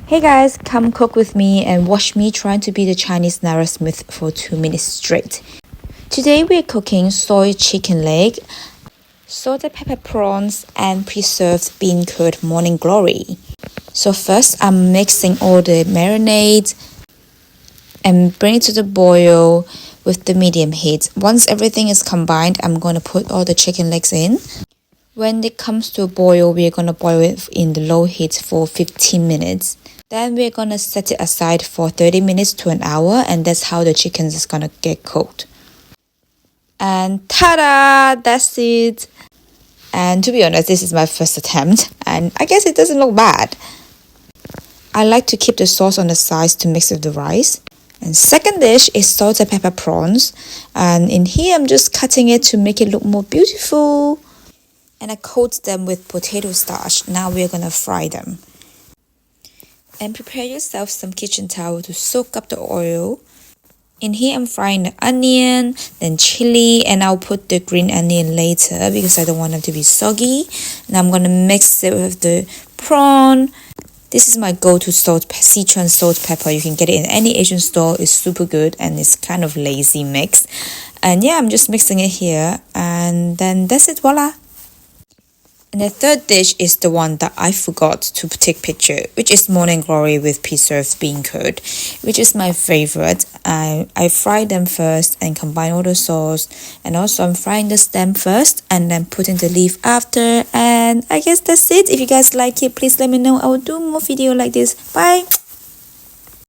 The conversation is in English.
Hey guys, come cook with me and watch me trying to be the Chinese Nara Smith for 2 minutes straight. Today we're cooking soy chicken leg, salted pepper prawns, and preserved bean curd morning glory. So first I'm mixing all the marinade and bring it to the boil with the medium heat. Once everything is combined, I'm going to put all the chicken legs in. When it comes to a boil, we're going to boil it in the low heat for 15 minutes. Then we're going to set it aside for 30 minutes to an hour, and that's how the chicken is going to get cooked. And ta-da! That's it! And to be honest, this is my first attempt, and I guess it doesn't look bad. I like to keep the sauce on the sides to mix with the rice. And second dish is salted pepper prawns, and in here I'm just cutting it to make it look more beautiful. And I coat them with potato starch. Now we're going to fry them. And prepare yourself some kitchen towel to soak up the oil. In here I'm frying the onion, then chili, and I'll put the green onion later because I don't want them to be soggy. And I'm going to mix it with the prawn. This is my go-to Sichuan salt pepper. You can get it in any Asian store. It's super good and it's kind of lazy mix. And yeah, I'm just mixing it here, and then that's it, voila. And the third dish is the one that I forgot to take picture, which is morning glory with preserved bean curd, which is my favorite. I fry them first and combine all the sauce, and also I'm frying the stem first and then putting the leaf after. And I guess that's it. If you guys like it, please let me know. I will do more video like this. Bye.